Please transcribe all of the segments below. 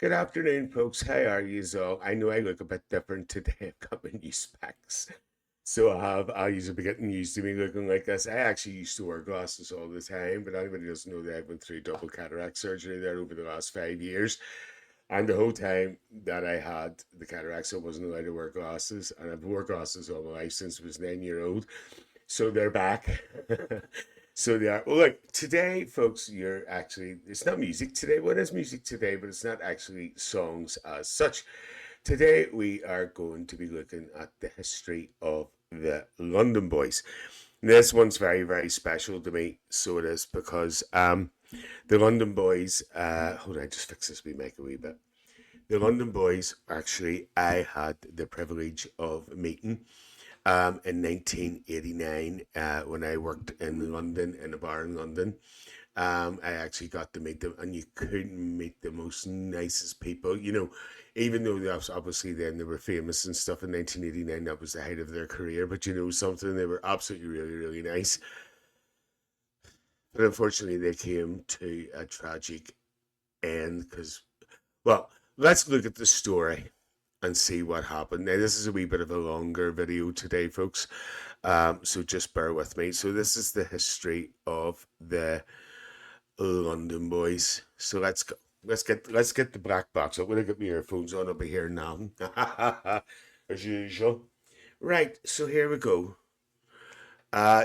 Good afternoon, folks. How are you all? I know I look a bit different today. I've got my new specs. So I usually be getting used to me looking like this. I actually used to wear glasses all the time, but anybody doesn't know that I went through double cataract surgery there over the last 5 years. And the whole time that I had the cataracts, I wasn't allowed to wear glasses. And I've worn glasses all my life since I was 9 year old. So they're back. So they are. Well, look, today, folks, it's not music today. Well, it is music today, but it's not actually songs as such. Today, we are going to be looking at the history of the London Boys. This one's very, very special to me. So it is because the London Boys, hold on, just fix this wee mic a wee bit. The London Boys, actually, I had the privilege of meeting in 1989 when I worked in London, in a bar in London. I actually got to meet them, and you couldn't meet the most nicest people. Even though obviously then they were famous and stuff in 1989, that was the height of their career. But something, they were absolutely really, really nice. But unfortunately, they came to a tragic end because, well, let's look at the story and see what happened. Now, this is a wee bit of a longer video today, folks. So just bear with me. So this is the history of the London Boys. So let's go. Let's get the black box. I'm gonna get my earphones on over here now. As usual. Right, so here we go.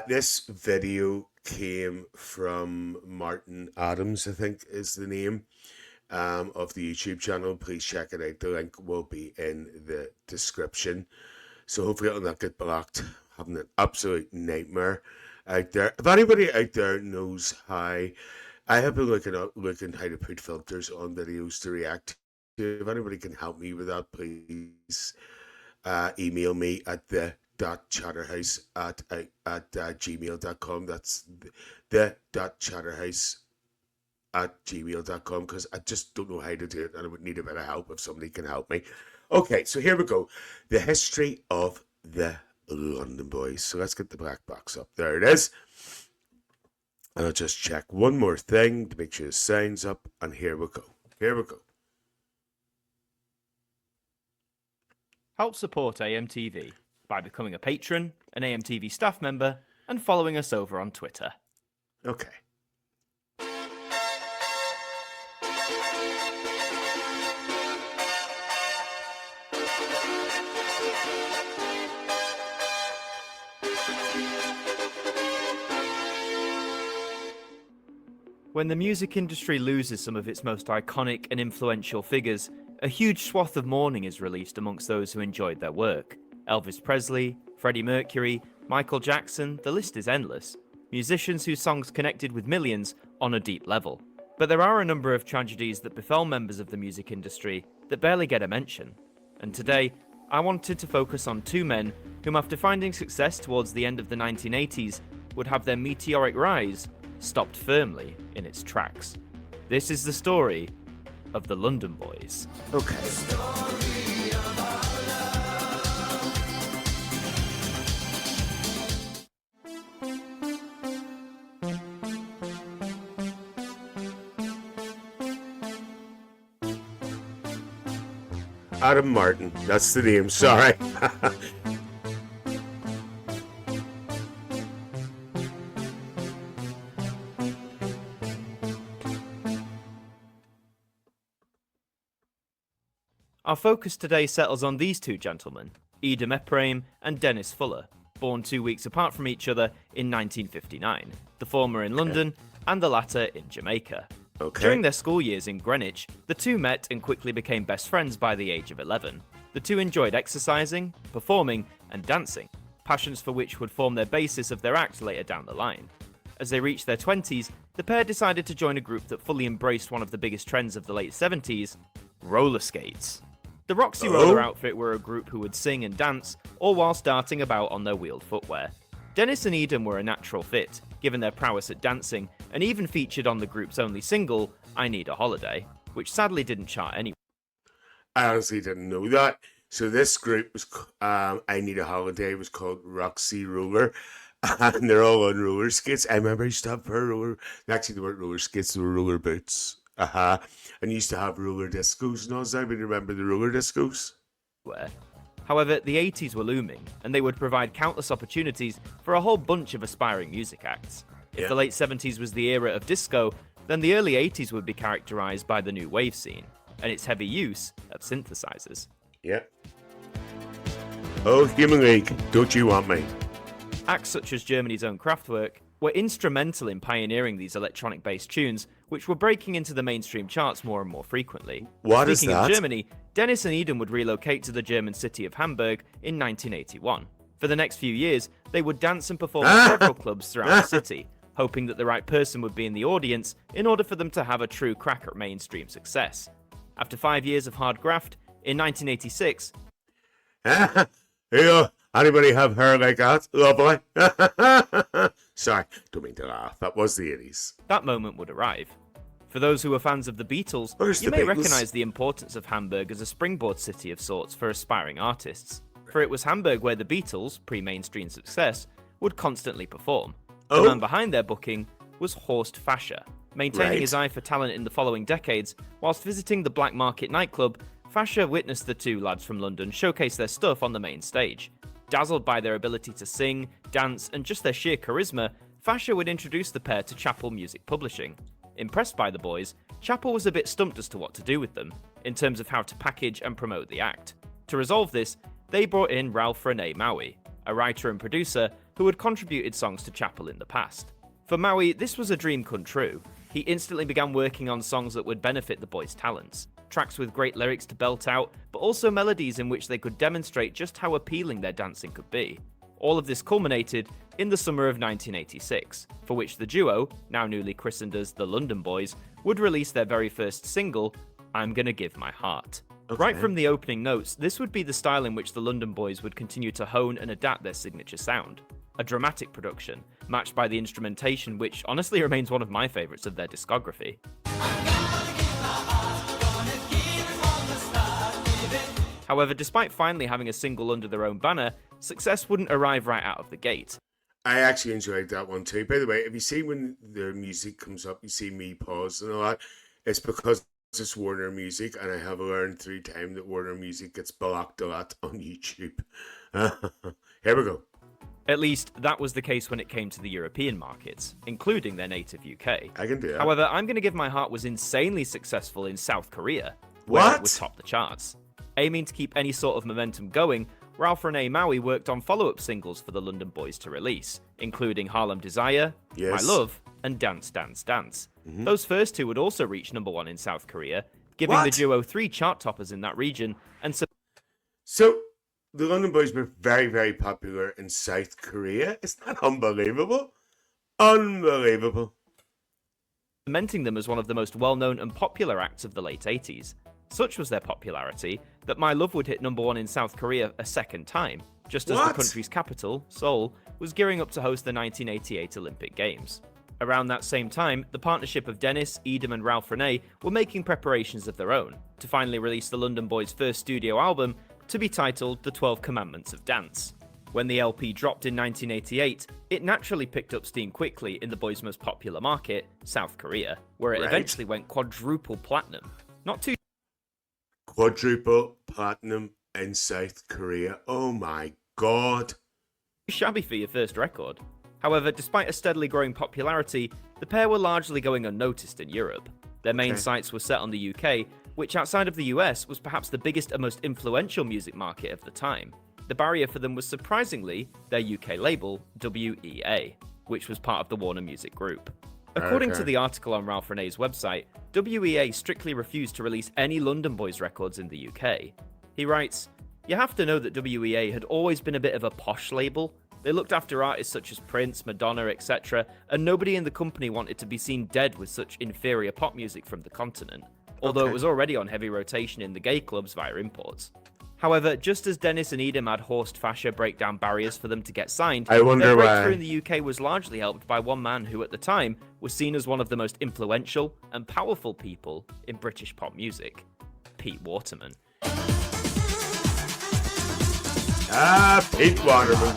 This video came from Martin Adams, I think is the name of the YouTube channel. Please check it out. The link will be in the description. So hopefully it'll not get blocked. Having an absolute nightmare out there. If anybody out there knows how, I have been looking how to put filters on videos to react to. If anybody can help me with that, please email me at the.chatterhouse at gmail.com. That's the.chatterhouse at gmail.com, because I just don't know how to do it, and I would need a bit of help if somebody can help me. Okay, so here we go. The history of the London Boys. So let's get the black box up. There it is. And I'll just check one more thing to make sure the sound's up, and here we go. Here we go. Help support AMTV by becoming a patron, an AMTV staff member, and following us over on Twitter. Okay. When the music industry loses some of its most iconic and influential figures, a huge swath of mourning is released amongst those who enjoyed their work. Elvis Presley, Freddie Mercury, Michael Jackson, the list is endless. Musicians whose songs connected with millions on a deep level. But there are a number of tragedies that befell members of the music industry that barely get a mention. And today, I wanted to focus on two men whom, after finding success towards the end of the 1980s, would have their meteoric rise stopped firmly in its tracks. This is the story of the London Boys. Okay. Adam Martin, that's the name, sorry. Our focus today settles on these two gentlemen, Edom Ephraim and Dennis Fuller, born 2 weeks apart from each other in 1959, the former in London and the latter in Jamaica. Okay. During their school years in Greenwich, the two met and quickly became best friends by the age of 11. The two enjoyed exercising, performing, and dancing, passions for which would form their basis of their act later down the line. As they reached their 20s, the pair decided to join a group that fully embraced one of the biggest trends of the late 70s, roller skates. The Roxy Roller outfit were a group who would sing and dance, all whilst darting about on their wheeled footwear. Dennis and Edom were a natural fit, given their prowess at dancing, and even featured on the group's only single, I Need a Holiday, which sadly didn't chart anywhere. I honestly didn't know that. So this group was, I Need a Holiday, was called Roxy Roller. And they're all on roller skates. I remember I used to have pair of roller, actually they weren't roller skates, they were roller boots. Uh-huh. And used to have roller discos and all that. But remember the roller discos? everywhere. However, the 80s were looming, and they would provide countless opportunities for a whole bunch of aspiring music acts. If Yeah. the late 70s was the era of disco, then the early 80s would be characterized by the new wave scene, and its heavy use of synthesizers. Yeah. Oh, Human League, don't you want me? Acts such as Germany's own Kraftwerk were instrumental in pioneering these electronic-based tunes, which were breaking into the mainstream charts more and more frequently. What is Speaking that? of Germany, Dennis and Eden would relocate to the German city of Hamburg in 1981. For the next few years, they would dance and perform at several clubs throughout the city, hoping that the right person would be in the audience in order for them to have a true crack at mainstream success. After 5 years of hard graft, in 1986, Hey, anybody have hair like that? Lovely. Sorry, don't mean to laugh. That was the 80s. that moment would arrive. For those who are fans of the Beatles, Where's you the may Beatles? recognise the importance of Hamburg as a springboard city of sorts for aspiring artists. For it was Hamburg where the Beatles, pre-mainstream success, would constantly perform. The Oh. man behind their booking was Horst Fascher. Maintaining Right. his eye for talent in the following decades, whilst visiting the Black Market nightclub, Fascher witnessed the two lads from London showcase their stuff on the main stage. Dazzled by their ability to sing, dance, and just their sheer charisma, Fascher would introduce the pair to Chappell Music Publishing. Impressed by the boys, Chappell was a bit stumped as to what to do with them, in terms of how to package and promote the act. To resolve this, they brought in Ralph Rene Maui, a writer and producer who had contributed songs to Chappell in the past. For Maui, this was a dream come true. He instantly began working on songs that would benefit the boys' talents. Tracks with great lyrics to belt out, but also melodies in which they could demonstrate just how appealing their dancing could be. All of this culminated in the summer of 1986, for which the duo, now newly christened as the London Boys, would release their very first single, I'm Gonna Give My Heart. Okay. Right from the opening notes, this would be the style in which the London Boys would continue to hone and adapt their signature sound. A dramatic production, matched by the instrumentation which honestly remains one of my favourites of their discography. However, despite finally having a single under their own banner, success wouldn't arrive right out of the gate. I actually enjoyed that one too. By the way, if you see when the music comes up, you see me pause and all that, it's because it's Warner Music, and I have learned through time that Warner Music gets blocked a lot on YouTube. Here we go. At least, that was the case when it came to the European markets, including their native UK. I can do that. However, I'm Gonna Give My Heart was insanely successful in South Korea, where What? it would top the charts. Aiming to keep any sort of momentum going, Ralph Rene Maui worked on follow-up singles for the London Boys to release, including Harlem Desire, Yes. My Love, and Dance Dance Dance. Those first two would also reach number one in South Korea, giving the What? duo 3 chart toppers in that region, and So, the London Boys were very, very popular in South Korea. Isn't that unbelievable? Unbelievable. cementing them as one of the most well-known and popular acts of the late 80s. Such was their popularity that My Love would hit number one in South Korea a second time, just as What? the country's capital, Seoul, was gearing up to host the 1988 Olympic Games. Around that same time, the partnership of Dennis, Edom and Ralph Rene were making preparations of their own to finally release the London Boys' first studio album, to be titled The 12 Commandments of Dance. When the LP dropped in 1988, it naturally picked up steam quickly in the boys' most popular market, South Korea, where it Right. eventually went quadruple platinum. Not too Quadruple platinum in South Korea. Oh my god. shabby for your first record. However, despite a steadily growing popularity, the pair were largely going unnoticed in Europe. Their main Okay. sights were set on the UK, which outside of the US was perhaps the biggest and most influential music market of the time. The barrier for them was surprisingly their UK label, WEA, which was part of the Warner Music Group. According to Okay. the article on Ralph Rene's website, WEA strictly refused to release any London Boys records in the UK. He writes, "You have to know that WEA had always been a bit of a posh label. They looked after artists such as Prince, Madonna, etc., and nobody in the company wanted to be seen dead with such inferior pop music from the continent, although Okay. it was already on heavy rotation in the gay clubs via imports." However, just as Dennis and Edom had Horst Fascher break down barriers for them to get signed, I wonder their breakthrough why. in the UK was largely helped by one man who at the time was seen as one of the most influential and powerful people in British pop music, Pete Waterman. Pete Waterman.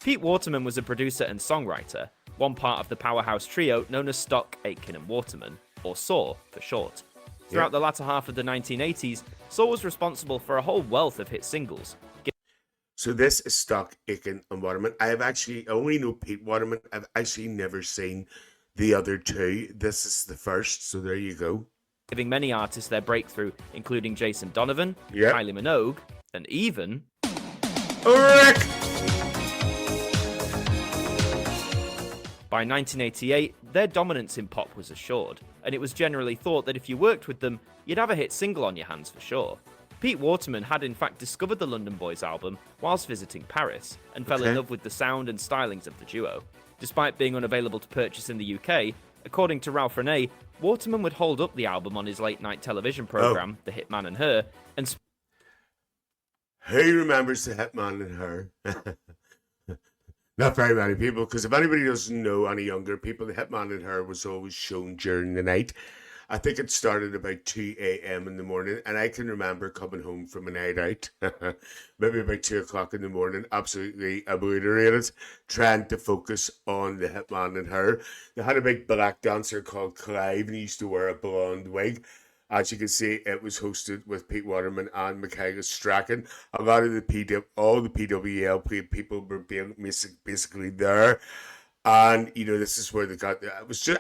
Pete Waterman was a producer and songwriter, one part of the powerhouse trio known as Stock, Aitken and Waterman, or SAW for short. Throughout the latter half of the 1980s, SAW was responsible for a whole wealth of hit singles. So this is Stock, Aitken and Waterman. I only know Pete Waterman. I've actually never seen the other two. This is the first, so there you go. Giving many artists their breakthrough, including Jason Donovan, Yep. Kylie Minogue, and even... Rick! By 1988, their dominance in pop was assured, and it was generally thought that if you worked with them, you'd have a hit single on your hands for sure. Pete Waterman had in fact discovered the London Boys album whilst visiting Paris, and fell in love with the sound and stylings of the duo. Despite being unavailable to purchase in the UK, according to Ralph Renee, Waterman would hold up the album on his late-night television programme, The Hitman and Her, and... Who remembers the Hitman and Her? Not very many people, because if anybody doesn't know, any younger people, the Hitman and Her was always shown during the night. I think it started about 2 a.m. in the morning, and I can remember coming home from a night out, maybe about 2 o'clock in the morning, absolutely obliterated, trying to focus on the Hitman and Her. They had a big black dancer called Clive, and he used to wear a blonde wig. As you can see, it was hosted with Pete Waterman and Michaela Strachan. A lot of all the PWL people were basically there. And, this is where they got,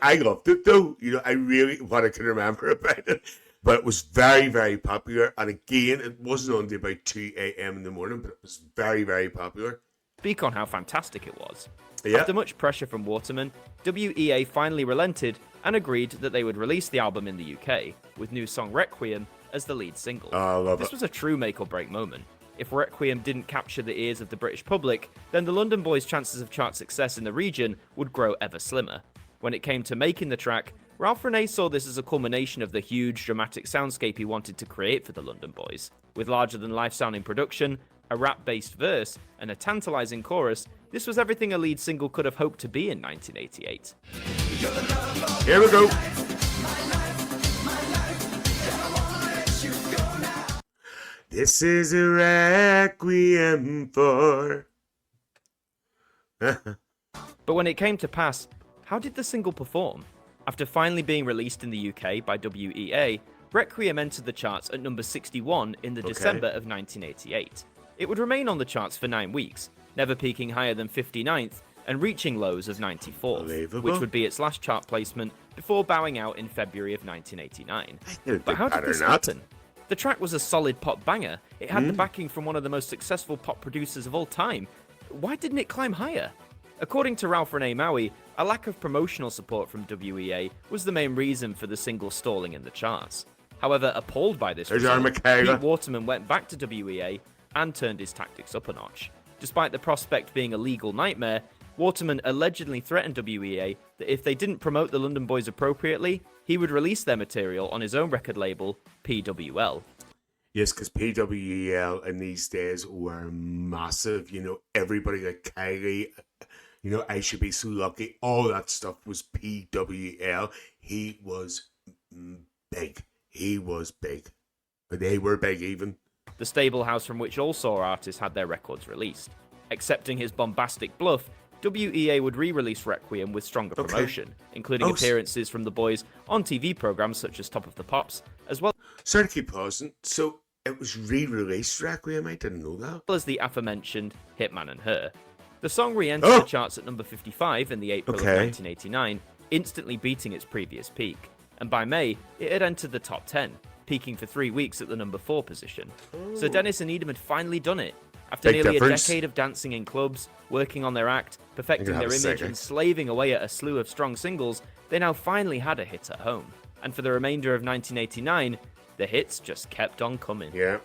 I loved it though. I really, what I can remember about it. But it was very, very popular. And again, it wasn't until about 2 a.m. in the morning, but it was very, very popular. Speak on how fantastic it was. Yeah. After much pressure from Waterman, WEA finally relented and agreed that they would release the album in the UK, with new song Requiem as the lead single. Oh, I love This was a true make-or-break moment. If Requiem didn't capture the ears of the British public, then the London Boys' chances of chart success in the region would grow ever slimmer. When it came to making the track, Ralph Renee saw this as a culmination of the huge, dramatic soundscape he wanted to create for the London Boys. With larger-than-life sounding production, a rap-based verse, and a tantalising chorus, this was everything a lead single could have hoped to be in 1988. Here we go. This is a requiem for... But when it came to pass, how did the single perform? After finally being released in the UK by WEA, Requiem entered the charts at number 61 in the December of 1988. It would remain on the charts for 9 weeks, never peaking higher than 59th and reaching lows of 94th, which would be its last chart placement before bowing out in February of 1989. But how did this happen? The track was a solid pop banger. It had the backing from one of the most successful pop producers of all time. Why didn't it climb higher? According to Ralph Renee Maui, a lack of promotional support from WEA was the main reason for the single stalling in the charts. However, appalled by this result, Pete Waterman went back to WEA and turned his tactics up a notch. Despite the prospect being a legal nightmare, Waterman allegedly threatened WEA that if they didn't promote the London Boys appropriately, he would release their material on his own record label, PWL. Yes, because PWL in these days were massive. Everybody like Kylie, I Should Be So Lucky, all that stuff was PWL. He was big. He was big. But they were big even. The stable house from which all SAW artists had their records released. Accepting his bombastic bluff, WEA would re-release Requiem with stronger promotion, including appearances from the boys on TV programs such as Top of the Pops, as well Sorry to keep pausing. So it was re-released, Requiem? I didn't know that. as the aforementioned Hitman and Her. The song re-entered the charts at number 55 in the April of 1989, instantly beating its previous peak. And by May, it had entered the top 10, peaking for 3 weeks at the number 4 position. So Dennis and Edom had finally done it. After nearly a decade of dancing in clubs, working on their act, perfecting their image, and slaving away at a slew of strong singles, they now finally had a hit at home. And for the remainder of 1989, the hits just kept on coming. Yeah.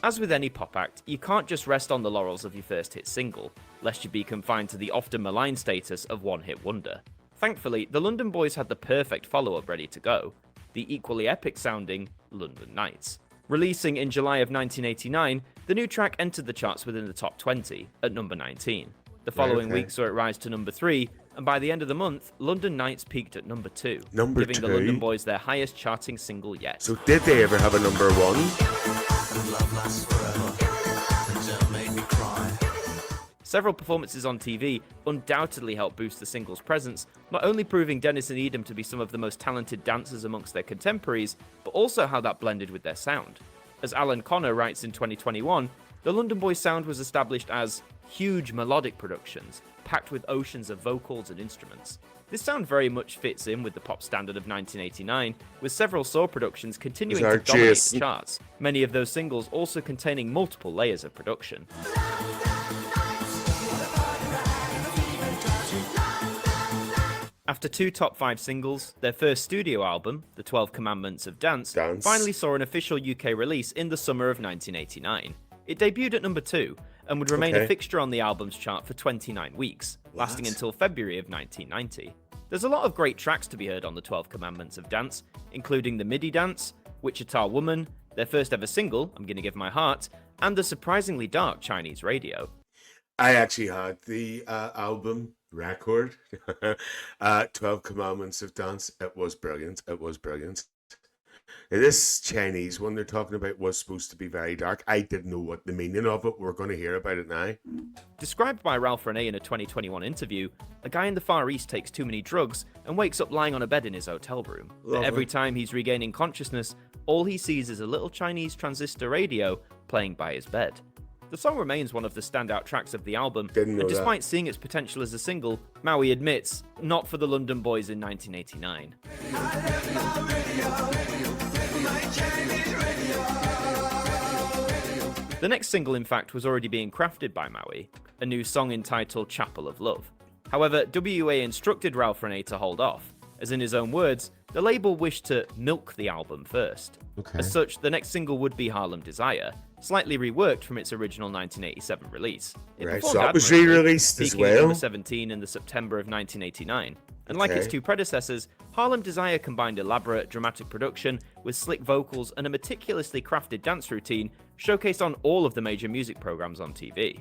As with any pop act, you can't just rest on the laurels of your first hit single, lest you be confined to the often maligned status of one-hit wonder. Thankfully, the London Boys had the perfect follow-up ready to go, the equally epic-sounding London Nights. Releasing in July of 1989, the new track entered the charts within the top 20, at number 19. The following week saw it rise to number 3, and by the end of the month, London Nights peaked at number 2, giving the London Boys their highest charting single yet. So did they ever have a number 1? Several performances on TV undoubtedly helped boost the single's presence, not only proving Dennis and Edom to be some of the most talented dancers amongst their contemporaries, but also how that blended with their sound. As Alan Connor writes in 2021, the London Boys sound was established as huge melodic productions, packed with oceans of vocals and instruments. This sound very much fits in with the pop standard of 1989, with several Saw productions continuing to dominate the charts, many of those singles also containing multiple layers of production. After 2 top 5 singles, their first studio album, The 12 Commandments of Dance, finally saw an official UK release in the summer of 1989. It debuted at number 2, and would remain a fixture on the album's chart for 29 weeks, lasting until February of 1990. There's a lot of great tracks to be heard on The 12 Commandments of Dance, including The Midi Dance, Wichita Woman, their first ever single, I'm Gonna Give My Heart, and the surprisingly dark Chinese Radio. I actually had the album record, 12 Commandments of Dance. It was brilliant. It was brilliant. Now, this Chinese one they're talking about was supposed to be very dark. I didn't know what the meaning of it. We're going to hear about it now. Described by Ralph Renee in a 2021 interview, a guy in the Far East takes too many drugs and wakes up lying on a bed in his hotel room. But every time he's regaining consciousness, all he sees is a little Chinese transistor radio playing by his bed. The song remains one of the standout tracks of the album, and despite seeing its potential as a single, Maui admits, not for the London Boys in 1989. The next single, in fact, was already being crafted by Maui, a new song entitled Chapel of Love. However, WA instructed Ralph Renee to hold off, as in his own words, the label wished to milk the album first. As such, the next single would be Harlem Desire, slightly reworked from its original 1987 release. So that was re-released as well. Number 17 in the September of 1989. And like its 2 predecessors, Harlem Desire combined elaborate, dramatic production with slick vocals and a meticulously crafted dance routine showcased on all of the major music programs on TV.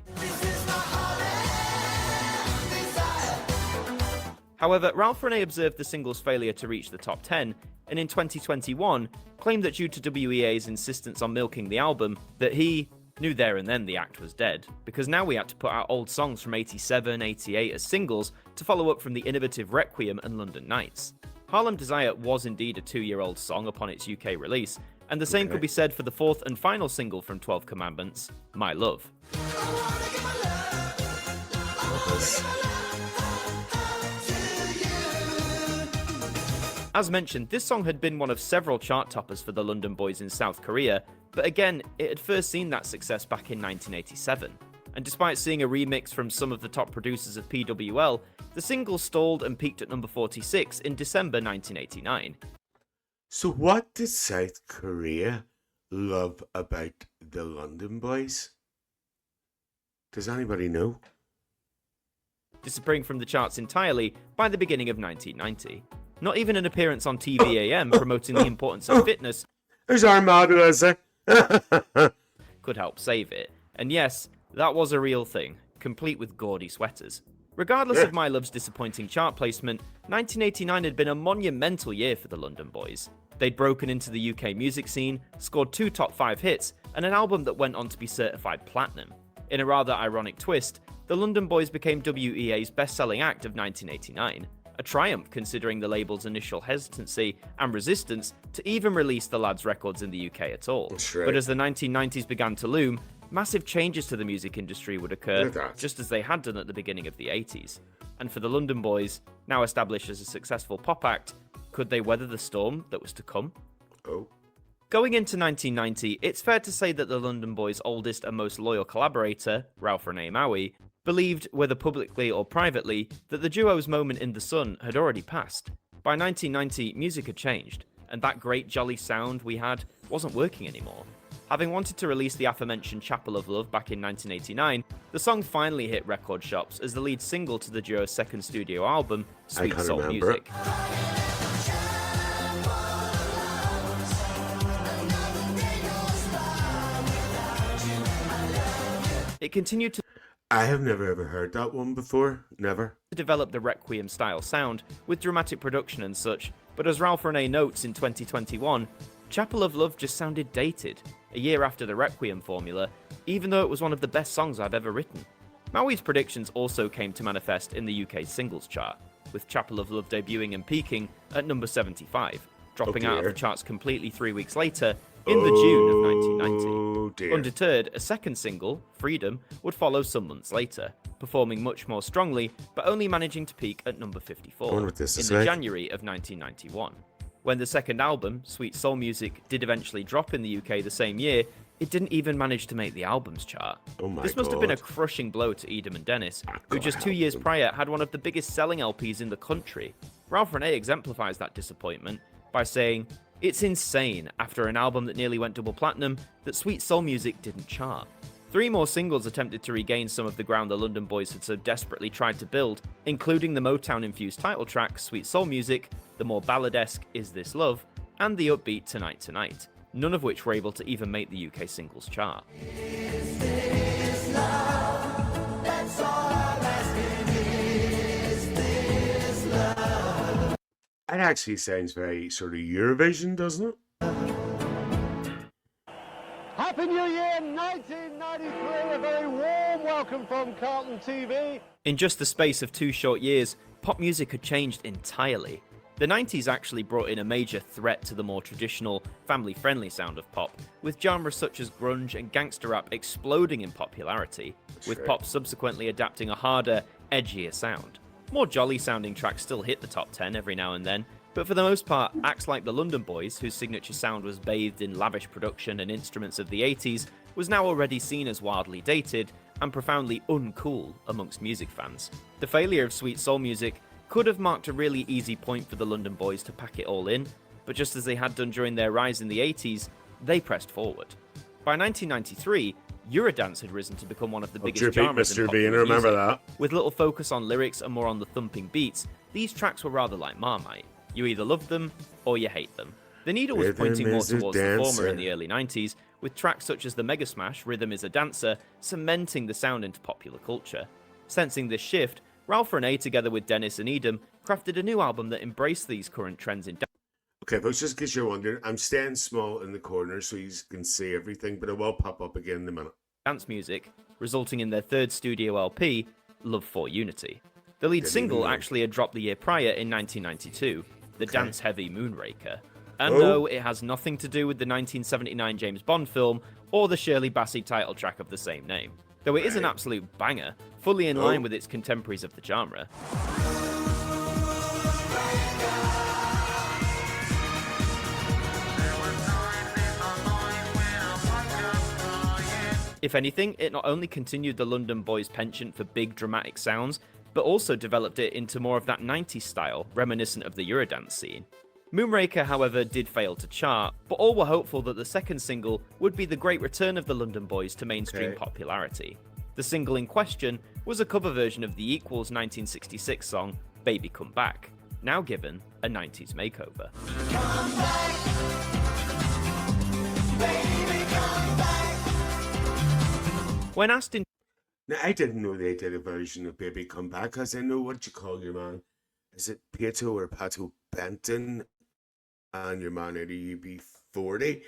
However, Ralph Renee observed the single's failure to reach the top 10, and in 2021 claimed that due to WEA's insistence on milking the album, that he knew there and then the act was dead, because now we had to put out old songs from 87, 88 as singles to follow up from the innovative Requiem and London Nights. Harlem Desire was indeed a 2-year-old song upon its UK release, and the same could be said for the 4th and final single from 12 Commandments, My Love. As mentioned, this song had been one of several chart toppers for the London Boys in South Korea, but again, it had first seen that success back in 1987. And despite seeing a remix from some of the top producers of PWL, the single stalled and peaked at number 46 in December 1989. So what did South Korea love about the London Boys? Does anybody know? Disappearing from the charts entirely by the beginning of 1990. Not even an appearance on TVAM promoting the importance of fitness There's Armada, is there? could help save it. And yes, that was a real thing, complete with gaudy sweaters. Regardless of My Love's disappointing chart placement, 1989 had been a monumental year for the London Boys. They'd broken into the UK music scene, scored 2 top 5 hits, and an album that went on to be certified platinum. In a rather ironic twist, the London Boys became WEA's best-selling act of 1989. A triumph considering the label's initial hesitancy and resistance to even release the lads' records in the UK at all. But as the 1990s began to loom, massive changes to the music industry would occur, just as they had done at the beginning of the 80s. And for the London Boys, now established as a successful pop act, could they weather the storm that was to come? Going into 1990, it's fair to say that the London Boys' oldest and most loyal collaborator, Ralph Renee Maui, believed, whether publicly or privately, that the duo's moment in the sun had already passed. By 1990, music had changed, and that great jolly sound we had wasn't working anymore. Having wanted to release the aforementioned Chapel of Love back in 1989, the song finally hit record shops as the lead single to the duo's second studio album, Sweet Soul Music. It continued to I have never ever heard that one before. Never. develop the Requiem style sound with dramatic production and such, but as Ralph Renee notes in 2021, Chapel of Love just sounded dated, a year after the Requiem formula, even though it was one of the best songs I've ever written. Maui's predictions also came to manifest in the UK singles chart, with Chapel of Love debuting and peaking at number 75, dropping out of the charts completely 3 weeks later in the June of 1990. Undeterred, a second single, Freedom, would follow some months later, performing much more strongly, but only managing to peak at number 54 in the January of 1991. When the second album, Sweet Soul Music, did eventually drop in the UK the same year, it didn't even manage to make the albums chart. This must have been a crushing blow to Edom and Dennis, who just 2 years prior had one of the biggest selling LPs in the country. Ralph Renee exemplifies that disappointment by saying, "It's insane, after an album that nearly went double platinum, that Sweet Soul Music didn't chart." 3 more singles attempted to regain some of the ground the London Boys had so desperately tried to build, including the Motown-infused title track, Sweet Soul Music, the more balladesque Is This Love, and the upbeat Tonight Tonight, none of which were able to even make the UK singles chart. Is this love? That's all I'm asking. Is this love? That actually sounds very sort of Eurovision, doesn't it? Happy New Year 1993, a very warm welcome from Carlton TV. In just the space of 2 short years, pop music had changed entirely. The 90s actually brought in a major threat to the more traditional, family-friendly sound of pop, with genres such as grunge and gangster rap exploding in popularity, with pop subsequently adapting a harder, edgier sound. More jolly-sounding tracks still hit the top 10 every now and then, but for the most part, acts like the London Boys, whose signature sound was bathed in lavish production and instruments of the 80s, was now already seen as wildly dated and profoundly uncool amongst music fans. The failure of Sweet Soul Music could have marked a really easy point for the London Boys to pack it all in, but just as they had done during their rise in the 80s, they pressed forward. By 1993, Eurodance had risen to become one of the biggest genres in popular music. With little focus on lyrics and more on the thumping beats, these tracks were rather like Marmite. You either love them, or you hate them. The needle was pointing more towards the former in the early 90s, with tracks such as the mega smash Rhythm is a Dancer cementing the sound into popular culture. Sensing this shift, Ralph Renee, together with Dennis and Edom, crafted a new album that embraced these current trends in dance. Okay, folks, just in case you're wondering, I'm staying small in the corner so you can see everything, but it will pop up again in a minute. Dance music, resulting in their third studio LP, Love for Unity. The lead single actually had dropped the year prior in 1992, the dance-heavy Moonraker. And no, it has nothing to do with the 1979 James Bond film or the Shirley Bassey title track of the same name, though it is an absolute banger, fully in line with its contemporaries of the genre. If anything, it not only continued the London Boys' penchant for big dramatic sounds, but also developed it into more of that 90s style, reminiscent of the Eurodance scene. Moonraker, however, did fail to chart, but all were hopeful that the second single would be the great return of the London Boys to mainstream popularity. The single in question was a cover version of the Equals' 1966 song, Baby Come Back, now given a 90s makeover. Come back, baby, come back. When asked in Now, I didn't know they did a version of Baby Come Back, because I know what you call your man. Is it Pato or Pato Benton? And your man at UB40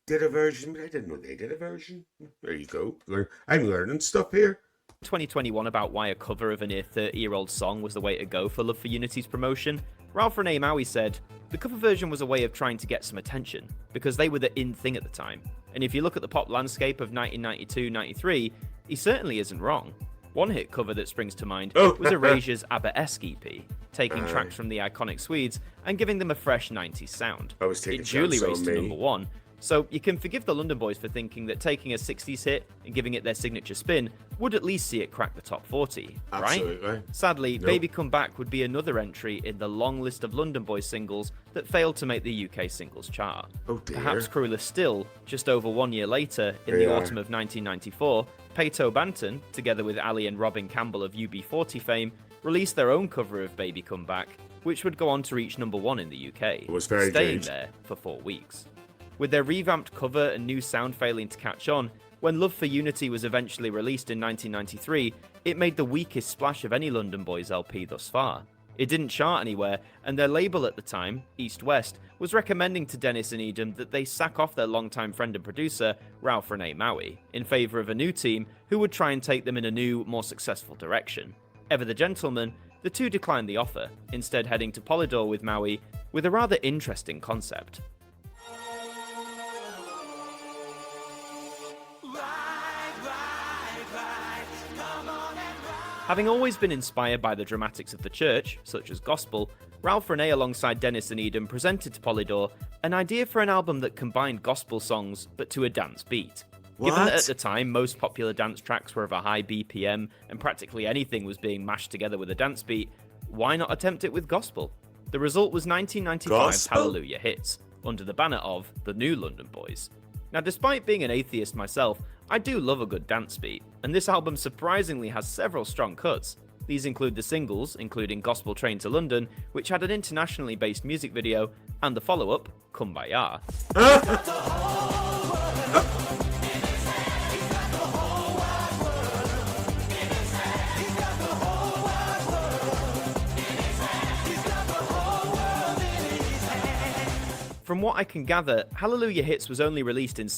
did a version, but I didn't know they did a version. There you go. I'm learning stuff here. 2021 about why a cover of a near 30-year-old song was the way to go for Love for Unity's promotion, Ralph Renee Maui said, "The cover version was a way of trying to get some attention, because they were the in thing at the time. And if you look at the pop landscape of 1992-93, he certainly isn't wrong." One hit cover that springs to mind was Erasure's ABBA-esque EP, taking tracks from the iconic Swedes and giving them a fresh 90s sound. It duly raced to number 1, so you can forgive the London Boys for thinking that taking a 60s hit and giving it their signature spin would at least see it crack the top 40, right? Absolutely. Sadly, Baby Come Back would be another entry in the long list of London Boys singles that failed to make the UK singles chart. Perhaps crueler still, just over 1 year later, in the autumn of 1994, Pato Banton, together with Ali and Robin Campbell of UB40 fame, released their own cover of Baby Come Back, which would go on to reach number 1 in the UK, staying there for 4 weeks. With their revamped cover and new sound failing to catch on, when Love for Unity was eventually released in 1993, it made the weakest splash of any London Boys LP thus far. It didn't chart anywhere, and their label at the time, East West, was recommending to Dennis and Edom that they sack off their longtime friend and producer, Ralph Rene Maui, in favour of a new team who would try and take them in a new, more successful direction. Ever the gentleman, the two declined the offer, instead heading to Polydor with Maui with a rather interesting concept. Having always been inspired by the dramatics of the church, such as gospel, Ralph Rene alongside Dennis and Edom presented to Polydor an idea for an album that combined gospel songs but to a dance beat. Given that at the time most popular dance tracks were of a high BPM and practically anything was being mashed together with a dance beat, why not attempt it with gospel? The result was 1995's Hallelujah Hits, under the banner of the New London Boys. Now, despite being an atheist myself, I do love a good dance beat, and this album surprisingly has several strong cuts. These include the singles, including Gospel Train to London, which had an internationally based music video, and the follow-up, Kumbaya. From what I can gather, Hallelujah Hits was only released in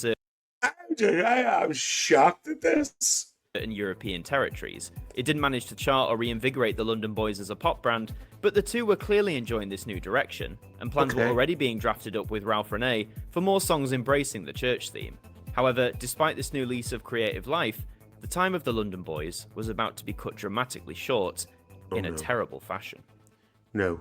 I'm shocked at this. certain European territories. It didn't manage to chart or reinvigorate the London Boys as a pop brand, but the two were clearly enjoying this new direction, and plans were already being drafted up with Ralph Rene for more songs embracing the church theme. However, despite this new lease of creative life, the time of the London Boys was about to be cut dramatically short in a terrible fashion. No.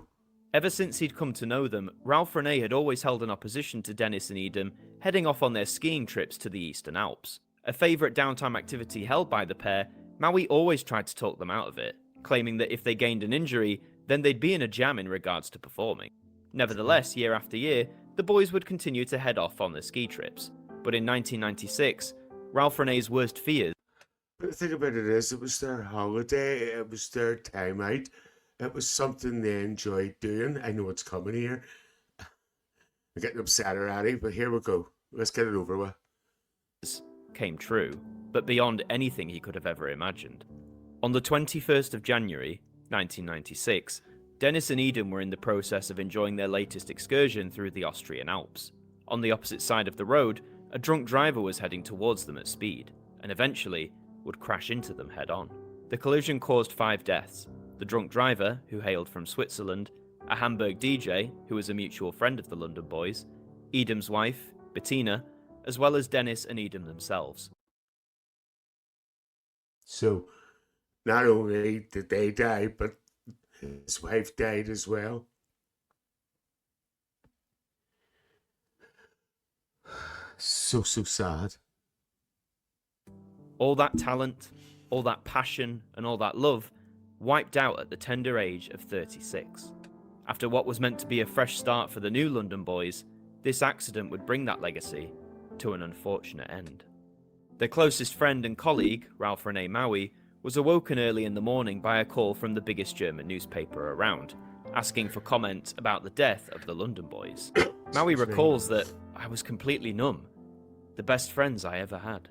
Ever since he'd come to know them, Ralph Rene had always held an opposition to Dennis and Edom heading off on their skiing trips to the Eastern Alps. A favourite downtime activity held by the pair, Maui always tried to talk them out of it, claiming that if they gained an injury, then they'd be in a jam in regards to performing. Nevertheless, year after year, the boys would continue to head off on their ski trips. But in 1996, Ralph Rene's worst fears... But the thing about it is, it was their holiday, it was their time out. It was something they enjoyed doing. I know it's coming here. I'm getting upset already, but here we go. Let's get it over with. came true, but beyond anything he could have ever imagined. On the 21st of January, 1996, Dennis and Edom were in the process of enjoying their latest excursion through the Austrian Alps. On the opposite side of the road, a drunk driver was heading towards them at speed, and eventually would crash into them head-on. The collision caused 5 deaths. The drunk driver, who hailed from Switzerland, a Hamburg DJ, who was a mutual friend of the London Boys, Edom's wife, Bettina, as well as Dennis and Edom themselves. So, not only did they die, but his wife died as well. So sad. All that talent, all that passion, and all that love wiped out at the tender age of 36. After what was meant to be a fresh start for the new London Boys, this accident would bring that legacy to an unfortunate end. Their closest friend and colleague, Ralph Rene Maui, was awoken early in the morning by a call from the biggest German newspaper around, asking for comment about the death of the London Boys. Maui recalls that, "I was completely numb. The best friends I ever had."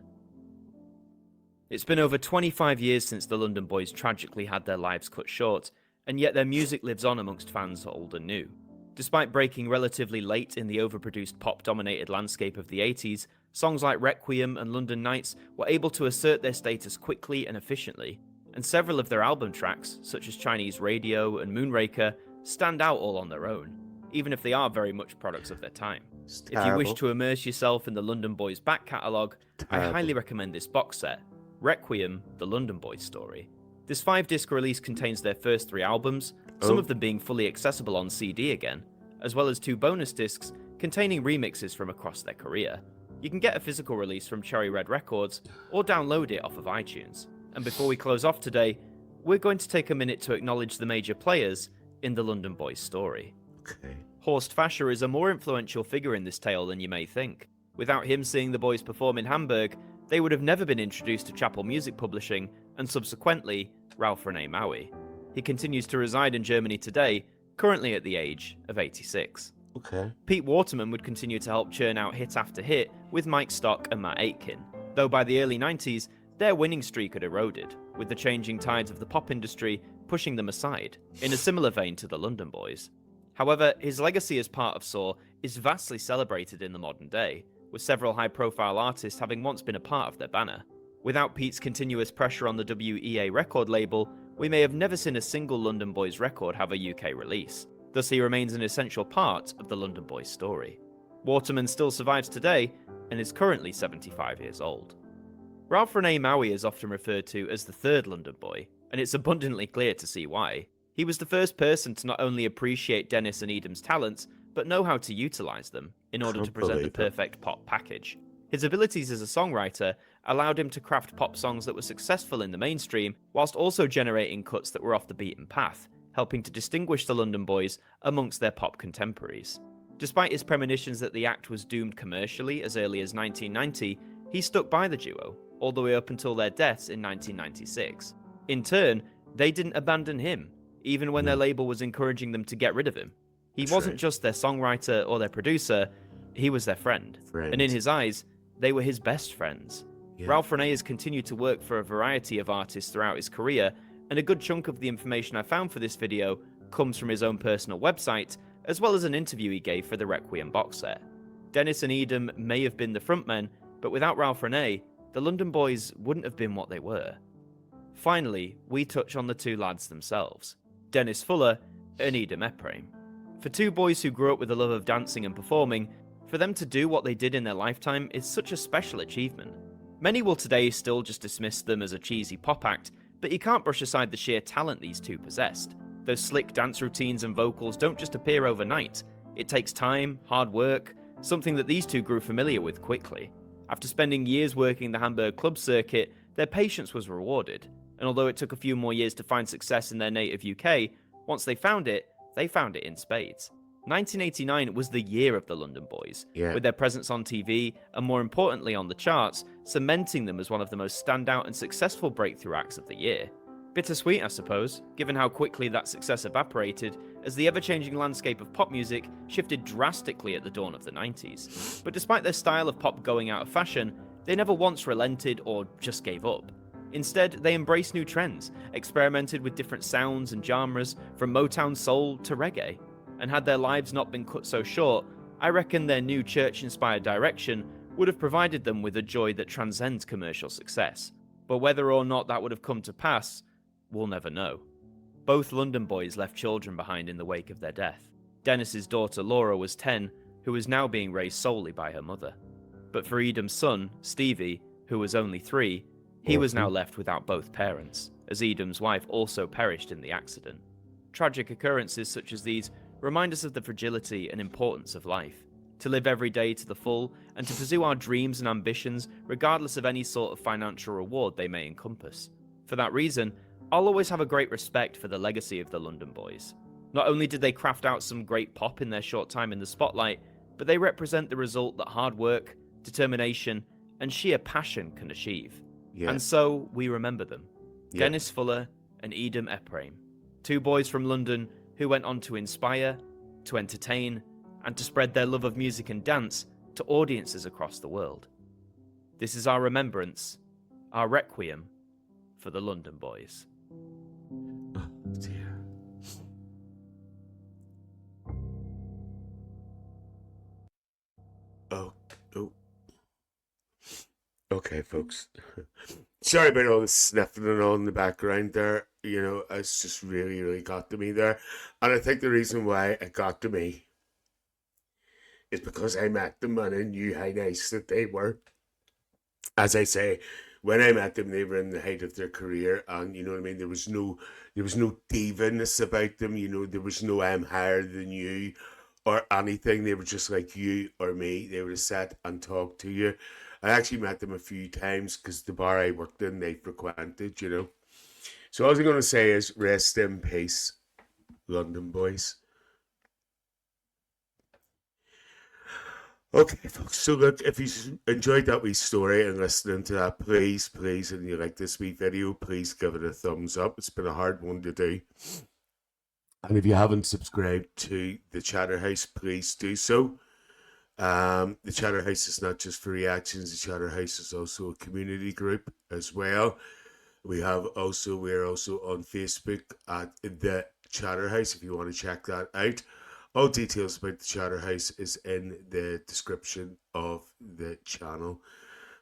It's been over 25 years since the London Boys tragically had their lives cut short, and yet their music lives on amongst fans old and new. Despite breaking relatively late in the overproduced pop-dominated landscape of the 80s, songs like Requiem and London Nights were able to assert their status quickly and efficiently, and several of their album tracks, such as Chinese Radio and Moonraker, stand out all on their own, even if they are very much products of their time. If you wish to immerse yourself in the London Boys back catalogue, I highly recommend this box set, Requiem, The London Boys Story. This 5-disc release contains their first 3 albums, some of them being fully accessible on CD again, as well as 2 bonus discs containing remixes from across their career. You can get a physical release from Cherry Red Records, or download it off of iTunes. And before we close off today, we're going to take a minute to acknowledge the major players in the London Boys story. Horst Fascher is a more influential figure in this tale than you may think. Without him seeing the boys perform in Hamburg, they would have never been introduced to Chapel Music Publishing, and subsequently, Ralph Rene Maui. He continues to reside in Germany today, currently at the age of 86. Pete Waterman would continue to help churn out hit after hit with Mike Stock and Matt Aitken, though by the early 90s, their winning streak had eroded, with the changing tides of the pop industry pushing them aside, in a similar vein to the London Boys. However, his legacy as part of Saw is vastly celebrated in the modern day, with several high-profile artists having once been a part of their banner. Without Pete's continuous pressure on the WEA record label, we may have never seen a single London Boys record have a UK release. Thus, he remains an essential part of the London Boys story. Waterman still survives today and is currently 75 years old. Ralph Rene Maui is often referred to as the third London Boy, and it's abundantly clear to see why. He was the first person to not only appreciate Dennis and Edam's talents, but know how to utilise them in order to present the perfect pop package. His abilities as a songwriter allowed him to craft pop songs that were successful in the mainstream, whilst also generating cuts that were off the beaten path, helping to distinguish the London Boys amongst their pop contemporaries. Despite his premonitions that the act was doomed commercially as early as 1990, he stuck by the duo, all the way up until their deaths in 1996. In turn, they didn't abandon him, even when their label was encouraging them to get rid of him. He wasn't just their songwriter or their producer, he was their friend. And in his eyes, they were his best friends. Ralph Rene has continued to work for a variety of artists throughout his career, and a good chunk of the information I found for this video comes from his own personal website, as well as an interview he gave for the Requiem box set. Dennis and Edam may have been the frontmen, but without Ralph Rene, the London Boys wouldn't have been what they were. Finally, we touch on the two lads themselves, Dennis Fuller and Edam Ephraim. For two boys who grew up with a love of dancing and performing, for them to do what they did in their lifetime is such a special achievement. Many will today still just dismiss them as a cheesy pop act, but you can't brush aside the sheer talent these two possessed. Those slick dance routines and vocals don't just appear overnight. It takes time, hard work, something that these two grew familiar with quickly. After spending years working the Hamburg club circuit, their patience was rewarded, and although it took a few more years to find success in their native UK, once they found it in spades. 1989 was the year of the London Boys, with their presence on TV, and more importantly on the charts, cementing them as one of the most standout and successful breakthrough acts of the year. Bittersweet, I suppose, given how quickly that success evaporated, as the ever-changing landscape of pop music shifted drastically at the dawn of the 90s. But despite their style of pop going out of fashion, they never once relented or just gave up. Instead, they embraced new trends, experimented with different sounds and genres, from Motown soul to reggae. And had their lives not been cut so short, I reckon their new church-inspired direction would have provided them with a joy that transcends commercial success. But whether or not that would have come to pass, we'll never know. Both London Boys left children behind in the wake of their death. Dennis's daughter Laura was 10, who was now being raised solely by her mother. But for Edam's son, Stevie, who was only 3, he was now left without both parents, as Edam's wife also perished in the accident. Tragic occurrences such as these remind us of the fragility and importance of life, to live every day to the full, and to pursue our dreams and ambitions regardless of any sort of financial reward they may encompass. For that reason, I'll always have a great respect for the legacy of the London Boys. Not only did they craft out some great pop in their short time in the spotlight, but they represent the result that hard work, determination, and sheer passion can achieve. And so we remember them. Dennis Fuller and Edam Ephraim, two boys from London who went on to inspire, to entertain, and to spread their love of music and dance to audiences across the world. This is our remembrance, our requiem for the London Boys. Oh dear. Oh. Okay, folks. Sorry about all the sniffing and all in the background there. You know, it's just really, really got to me there. And I think the reason why it got to me is because I met them and I knew how nice that they were. As I say, when I met them, they were in the height of their career, and you know what I mean. There was no divaness about them. You know, there was no "I'm higher than you" or anything. They were just like you or me. They would sit and talk to you. I actually met them a few times because the bar I worked in, they frequented. You know. So all I'm going to say is, rest in peace, London Boys. Okay, folks, so look, if you enjoyed that wee story and listening to that, please, and you like this wee video, please give it a thumbs up. It's been a hard one to do. And if you haven't subscribed to the Chatterhouse, please do so. The Chatterhouse is not just for reactions, the Chatterhouse is also a community group as well. We're also on Facebook at the Chatterhouse if you want to check that out. All details about the Chatterhouse is in the description of the channel.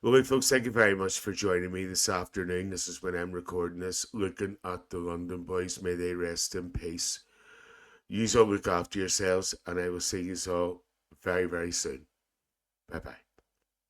Well, folks, thank you very much for joining me this afternoon. This is when I'm recording this, looking at the London boys. May they rest in peace. You all look after yourselves, and I will see you all very, very soon. Bye bye.